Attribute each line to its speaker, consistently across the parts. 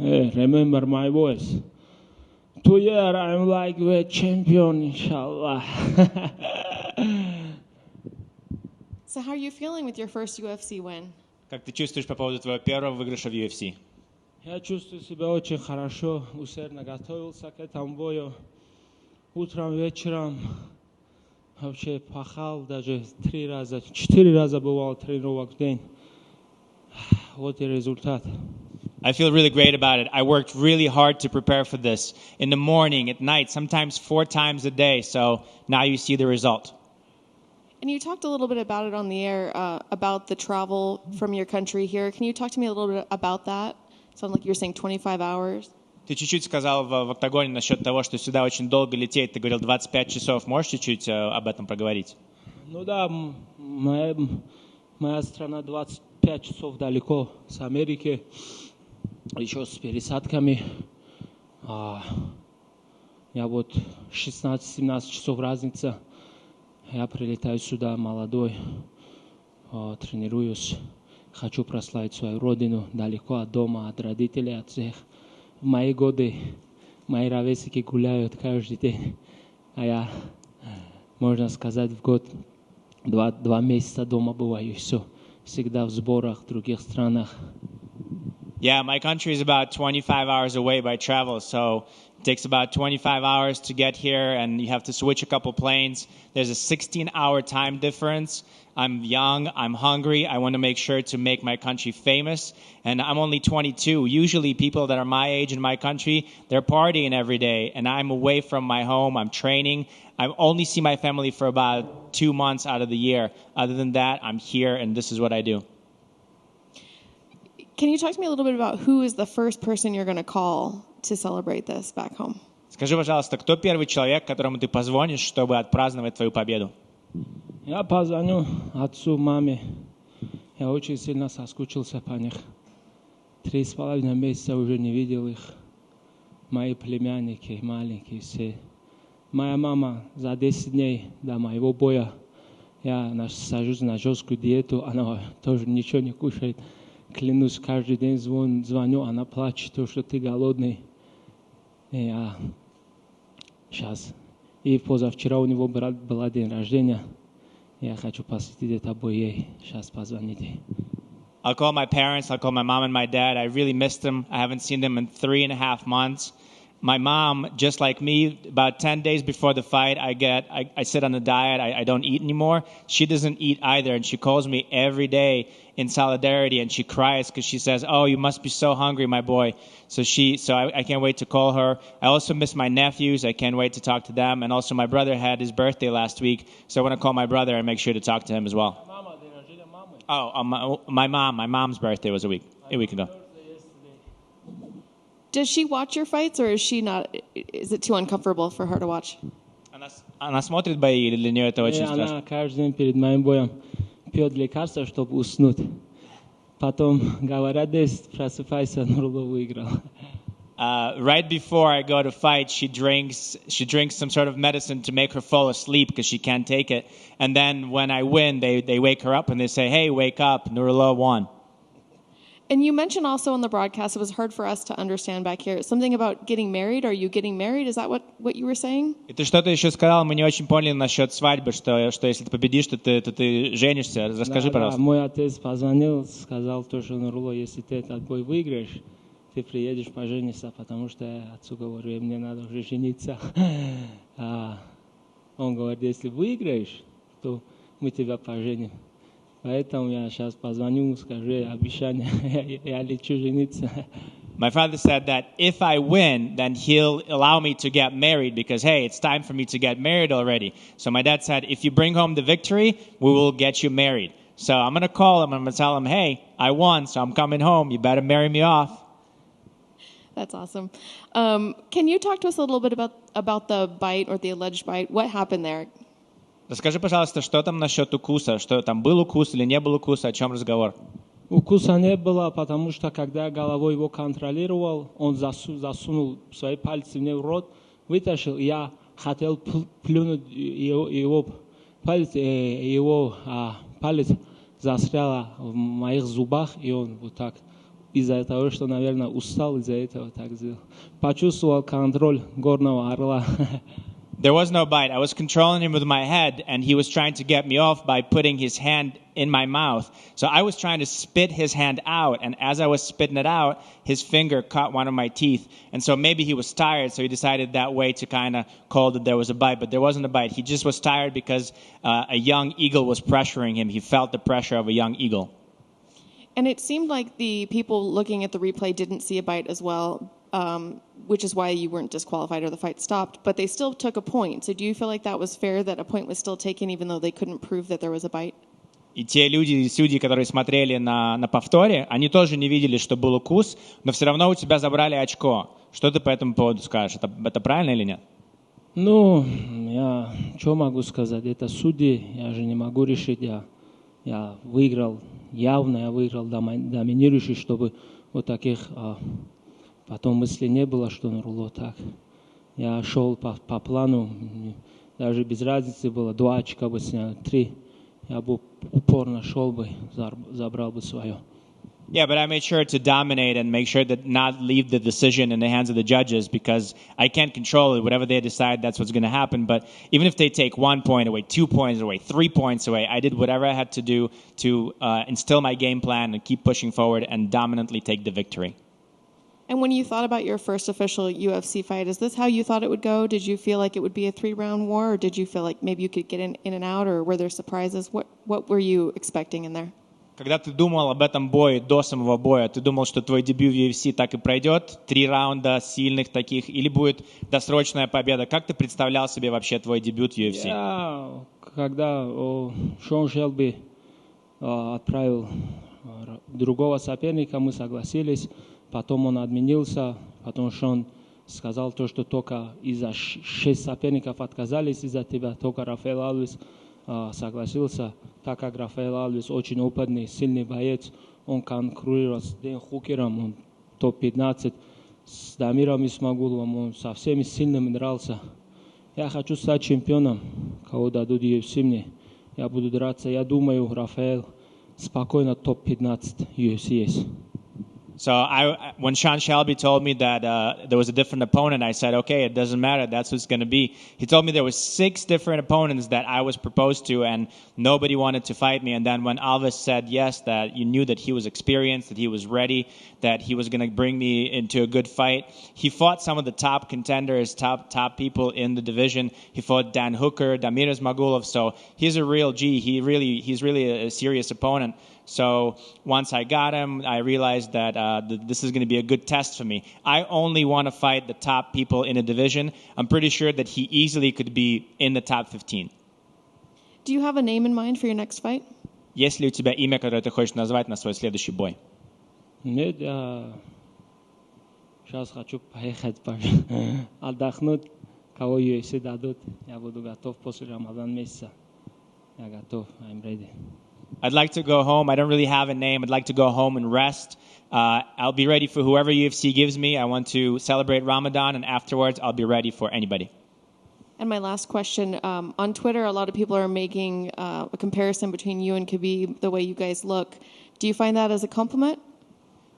Speaker 1: Remember my voice. 2 years I'm like the champion, inshallah.
Speaker 2: So how are you feeling with your first UFC win?
Speaker 3: Как ты чувствуешь по поводу твоего первого выигрыша в UFC?
Speaker 1: Я чувствую себя очень хорошо, усердно готовился к этому бою. Утром, вечером вообще пахал, даже 4 раза бывал тренировок в день. Вот и результат.
Speaker 3: I feel really great about it. I worked really hard to prepare for this. In the morning, at night, sometimes 4 times a day. So now you see the result.
Speaker 2: And you talked a little bit about it on the air, about the travel from your country here. Can you talk to me a little bit about that? It sounded like you were saying 25 hours.
Speaker 3: Ты чуть-чуть сказал в октагоне насчет того, что сюда очень долго лететь. Ты говорил 25 часов. Можешь чуть-чуть об этом проговорить?
Speaker 1: Ну да, моя страна 25 часов далеко с Америки. Еще с пересадками. Я вот 16-17 часов разница. Я прилетаю сюда молодой, тренируюсь. Хочу прославить свою родину далеко от дома, от родителей, от всех. В мои годы мои ровесники гуляют каждый день. А я, можно сказать, в год 2 месяца дома бываю и все. Всегда в сборах в других странах.
Speaker 3: Yeah, my country is about 25 hours away by travel, so it takes about 25 hours to get here, and you have to switch a couple planes. There's a 16-hour time difference. I'm young, I'm hungry, I want to make sure to make my country famous, and I'm only 22. Usually people that are my age in my country, they're partying every day, and I'm away from my home, I'm training. I only see my family for about 2 months out of the year. Other than that, I'm here, and this is what I do.
Speaker 2: Can you talk to me a little bit about who is the first person you're going to call to celebrate this back home?
Speaker 3: Скажи, пожалуйста, кто первый человек, которому ты позвонишь, чтобы отпраздновать твою победу?
Speaker 1: Я позвоню отцу, маме. Я очень сильно соскучился по них. 3,5 месяца уже не видел их. Мои племянники маленькие все. Моя мама за 10 дней до моего боя, я сажусь на жесткую диету, она тоже ничего не кушает. Клянусь, каждый день звоню, она плачет, что ты голодный. И я сейчас. И позавчера у него был день рождения. Я хочу посвятить это бой ей. Сейчас позвоните.
Speaker 3: I'll call my parents, I'll call my mom and my dad. I really missed them. I haven't seen them in 3.5 months. My mom, just like me, about 10 days before the fight, I sit on a diet. I don't eat anymore. She doesn't eat either, and she calls me every day in solidarity, and she cries because she says, "Oh, you must be so hungry, my boy." So I can't wait to call her. I also miss my nephews. I can't wait to talk to them. And also my brother had his birthday last week, so I want to call my brother and make sure to talk to him as well. My mom's birthday was a week ago.
Speaker 2: Does she watch your fights, or is she not? Is it too uncomfortable for her to watch?
Speaker 3: Она смотрит бои, или для нее это очень страшно?
Speaker 1: Она каждый день перед моим боем пьет лекарства, чтобы уснуть. Потом говорят, просыпайся, Нурулло выиграл.
Speaker 3: Right before I go to fight, she drinks some sort of medicine to make her fall asleep because she can't take it. And then when I win, they wake her up and they say, "Hey, wake up, Nurullo won."
Speaker 2: And you mentioned also on the broadcast, it was hard for us to understand back here, something about getting married. Are you getting married? Is that what you were saying?
Speaker 3: И ты что-то еще сказал, мы не очень поняли насчет свадьбы, что если ты победишь, то ты женишься. Расскажи, пожалуйста.
Speaker 1: Да, мой отец позвонил, сказал, что Нурулло, если ты этот бой выиграешь, ты приедешь пожениться, потому что я отцу говорю, мне надо уже жениться. Он говорит, если выиграешь, то мы тебя поженим. Поэтому я сейчас позвоню, скажу обещание, я лечу жениться.
Speaker 3: My father said that if I win, then he'll allow me to get married because, hey, it's time for me to get married already. So my dad said, if you bring home the victory, we will get you married. So I'm going to call him, I'm going to tell him, hey, I won, so I'm coming home. You better marry me off.
Speaker 2: That's awesome. Can you talk to us a little bit about the bite or the alleged bite? What happened there?
Speaker 3: Расскажи, пожалуйста, что там насчет укуса? Что там был укус или не был укуса? О чем разговор?
Speaker 1: Укуса не было, потому что когда я головой его контролировал, он засунул свои пальцы мне в рот, вытащил, я хотел плюнуть его палец застрял в моих зубах, и он вот так из-за того, что, наверное, устал из-за этого так сделал. Почувствовал контроль горного орла.
Speaker 3: There was no bite. I was controlling him with my head, and he was trying to get me off by putting his hand in my mouth. So I was trying to spit his hand out, and as I was spitting it out, his finger caught one of my teeth. And so maybe he was tired, so he decided that way to kind of call that there was a bite, but there wasn't a bite. He just was tired because a young eagle was pressuring him. He felt the pressure of a young eagle.
Speaker 2: And it seemed like the people looking at the replay didn't see a bite as well, which is why you weren't disqualified or the fight stopped, but they still took a point. So do you feel like that was fair, that a point was still taken even though they couldn't prove that there was a bite?
Speaker 3: И те люди, судьи, которые смотрели на повторе, они тоже не видели, что был укус, но все равно у тебя забрали очко. Что ты по этому поводу скажешь? Это правильно или нет?
Speaker 1: Ну, я что могу сказать? Это судьи, я же не могу решить. Я выиграл, явно я выиграл доминирующий, чтобы вот таких потом мыслей не было, что Нурулло так. Я шел по плану, даже без разницы было, 2 очка бы снял, 3. Я бы упорно шел бы, забрал бы свое.
Speaker 3: Yeah, but I made sure to dominate and make sure that not leave the decision in the hands of the judges, because I can't control it. Whatever they decide, that's what's going to happen. But even if they take 1 point away, 2 points away, 3 points away, I did whatever I had to do to instill my game plan and keep pushing forward and dominantly take the victory.
Speaker 2: And when you thought about your first official UFC fight, is this how you thought it would go? Did you feel like it would be a 3-round war, or did you feel like maybe you could get in and out, or were there surprises? What were you expecting in there?
Speaker 3: Когда ты думал об этом бое, до самого боя, ты думал, что твой дебют в UFC так и пройдет? 3 раунда сильных таких, или будет досрочная победа? Как ты представлял себе вообще твой дебют в UFC?
Speaker 1: Когда Шон Шелби отправил другого соперника, мы согласились. Потом он отменился, потом Шон сказал то, что только из-за 6 соперников отказались из-за тебя, только Рафаэл Алвес согласился, так как Рафаэл Алвес очень опытный, сильный боец, он конкурирует с Дэн Хукером, он топ-15, с Дамиром Исмагуловым, он со всеми сильными дрался. Я хочу стать чемпионом, кого дадут UFC мне, я буду драться, я думаю, Рафаэл спокойно топ-15 UFC есть.
Speaker 3: So when Sean Shelby told me that there was a different opponent, I said, okay, it doesn't matter. That's who it's going to be. He told me there was 6 different opponents that I was proposed to, and nobody wanted to fight me. And then when Alves said yes, that you knew that he was experienced, that he was ready, that he was going to bring me into a good fight. He fought some of the top contenders, top people in the division. He fought Dan Hooker, Damir Ismagulov. So he's a real G. He's really a serious opponent. So once I got him, I realized that this is going to be a good test for me. I only want to fight the top people in a division. I'm pretty sure that he easily could be in the top 15.
Speaker 2: Do you have a name in mind for your next fight?
Speaker 3: Есть ли у тебя имя, которое ты хочешь назвать на свой следующий бой?
Speaker 1: Нет, сейчас хочу поехать отдохнуть, кого UFC дадут. Я буду готов после Рамадан месяца. Я готов, I'm ready.
Speaker 3: I'd like to go home. I don't really have a name. I'd like to go home and rest. I'll be ready for whoever UFC gives me. I want to celebrate Ramadan, and afterwards I'll be ready for anybody.
Speaker 2: And my last question, on Twitter, a lot of people are making a comparison between you and Khabib, the way you guys look. Do you find that as a compliment?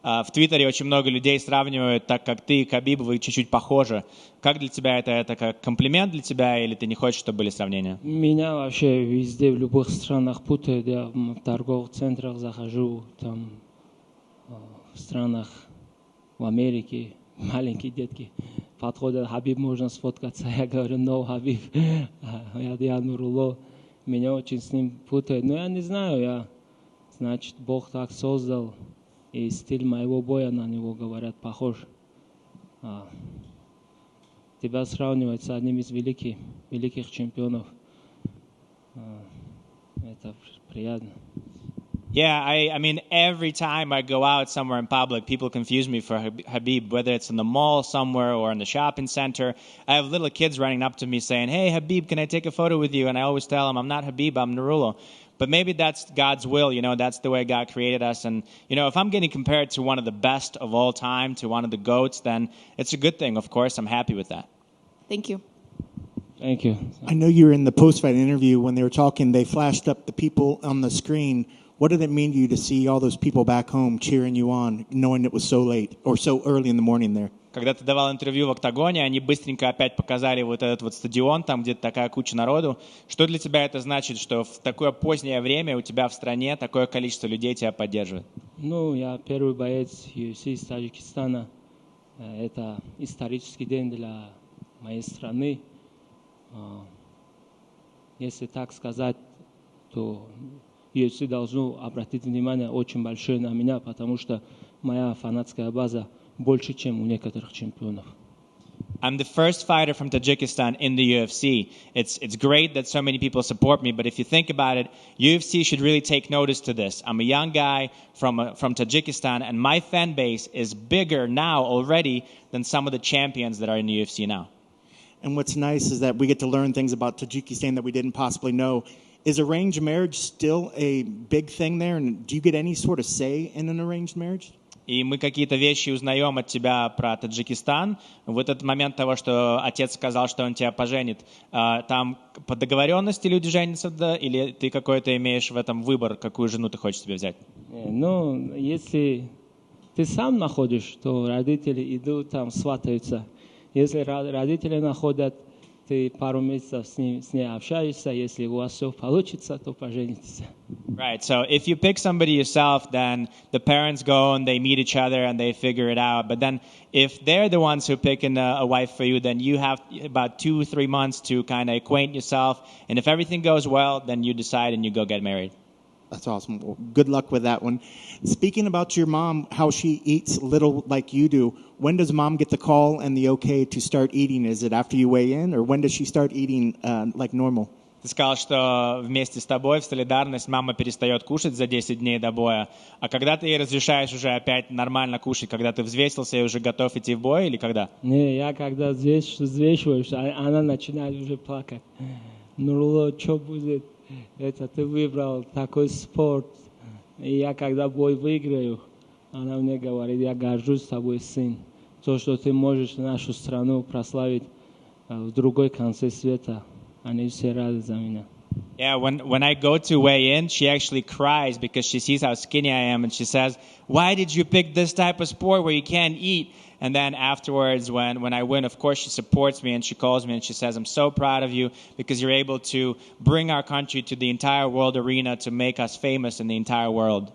Speaker 3: В Твиттере очень много людей сравнивают, так как ты и Хабиб, вы чуть-чуть похожи. Как для тебя это как комплимент для тебя, или ты не хочешь, чтобы были сравнения?
Speaker 1: Меня вообще везде, в любых странах путают. Я в торговых центрах захожу, там, в странах, в Америке, маленькие детки подходят, Хабиб, можно сфоткаться? Я говорю, no, Хабиб, я Нурулло. Меня очень с ним путают. Но я не знаю, значит, Бог так создал. И стиль моего боя на него, говорят, похож. Тебя сравнивать с одним из великих чемпионов. Это приятно.
Speaker 3: Yeah, I mean, every time I go out somewhere in public, people confuse me for Habib, whether it's in the mall somewhere or in the shopping center. I have little kids running up to me saying, hey, Habib, can I take a photo with you? And I always tell them, I'm not Habib, I'm Nurullo. But maybe that's God's will, that's the way God created us. And, if I'm getting compared to one of the best of all time, to one of the GOATs, then it's a good thing, of course. I'm happy with that.
Speaker 2: Thank you.
Speaker 1: Thank you.
Speaker 4: I know you were in the post-fight interview when they were talking, they flashed up the people on the screen. What did it mean to you to see all those people back home cheering you on, knowing it was so late or so early in the morning there?
Speaker 3: Когда ты давал интервью в «Октагоне», они быстренько опять показали вот этот вот стадион, там где-то такая куча народу. Что для тебя это значит, что в такое позднее время у тебя в стране такое количество людей тебя поддерживает?
Speaker 1: Ну, я первый боец UFC из Таджикистана. Это исторический день для моей страны. Если так сказать, то UFC должно обратить внимание очень большое на меня, потому что моя фанатская база больше, чем у некоторых чемпионов.
Speaker 3: I'm the first fighter from Tajikistan in the UFC. It's great that so many people support me, but if you think about it, UFC should really take notice to this. I'm a young guy from Tajikistan, and my fan base is bigger now already than some of the champions that are in the UFC now.
Speaker 4: And what's nice is that we get to learn things about Tajikistan that we didn't possibly know. Is arranged marriage still a big thing there? And do you get any sort of say in an arranged marriage?
Speaker 3: И мы какие-то вещи узнаем от тебя про Таджикистан. В этот момент того, что отец сказал, что он тебя поженит, там по договоренности люди женятся, да? Или ты какой-то имеешь в этом выбор, какую жену ты хочешь себе взять?
Speaker 1: Ну, если ты сам находишь, то родители идут там, сватаются. Если родители находят, ты пару месяцев с ней общаешься, если у вас все получится, то поженитесь.
Speaker 3: Right, so if you pick somebody yourself, then the parents go and they meet each other and they figure it out. But then if they're the ones who pick a wife for you, then you have about 2-3 months to kind of acquaint yourself. And if everything goes well, then you decide and you go get married.
Speaker 4: That's awesome. Well, good luck with that one. Speaking about your mom, how she eats little like you do, when does mom get the call and the okay to start eating? Is it after you weigh in, or when does she start eating like normal?
Speaker 3: Ты сказал, что вместе с тобой в солидарность мама перестает кушать за 10 дней до боя. А когда ты ей разрешаешь уже опять нормально кушать, когда ты взвесился и уже готов идти в бой, или когда?
Speaker 1: Не, я когда взвешиваюсь, она начинает уже плакать. Нурулло, что будет? Это ты выбрал такой спорт. И я когда бой выиграю, она мне говорит, я горжусь тобой, сын. То, что ты можешь нашу страну прославить в другой конце света. Они все рады за меня.
Speaker 3: Yeah, when I go to weigh in, she actually cries because she sees how skinny I am, and she says, "Why did you pick this type of sport where you can't eat?" And then afterwards, when I win, of course, she supports me and she calls me and she says, "I'm so proud of you because you're able to bring our country to the entire world arena to make us famous in the entire world."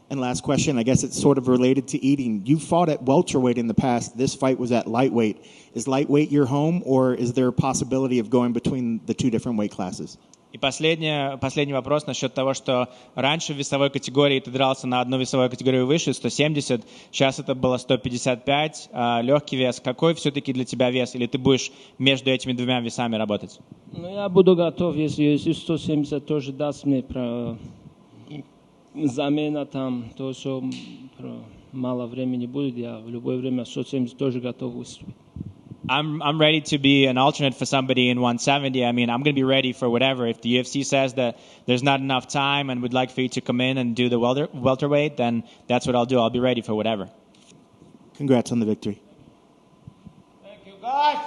Speaker 4: And last question, I guess it's sort of related to eating. You fought at welterweight in the past. This fight was at lightweight. Is lightweight your home, or is there a possibility of going between the two different weight classes?
Speaker 3: И последний вопрос насчет того, что раньше в весовой категории ты дрался на одну весовую категорию выше, 170, сейчас это было 155, легкий вес. Какой все-таки для тебя вес? Или ты будешь между этими двумя весами работать?
Speaker 1: Ну, я буду готов, если 170 тоже даст мне замена там, то, что мало времени будет, я в любое время 170 тоже готов выступить.
Speaker 3: I'm ready to be an alternate for somebody in 170. I mean, I'm going to be ready for whatever. If the UFC says that there's not enough time and would like for you to come in and do the welterweight, then that's what I'll do. I'll be ready for whatever.
Speaker 4: Congrats on the victory.
Speaker 3: Thank you, guys.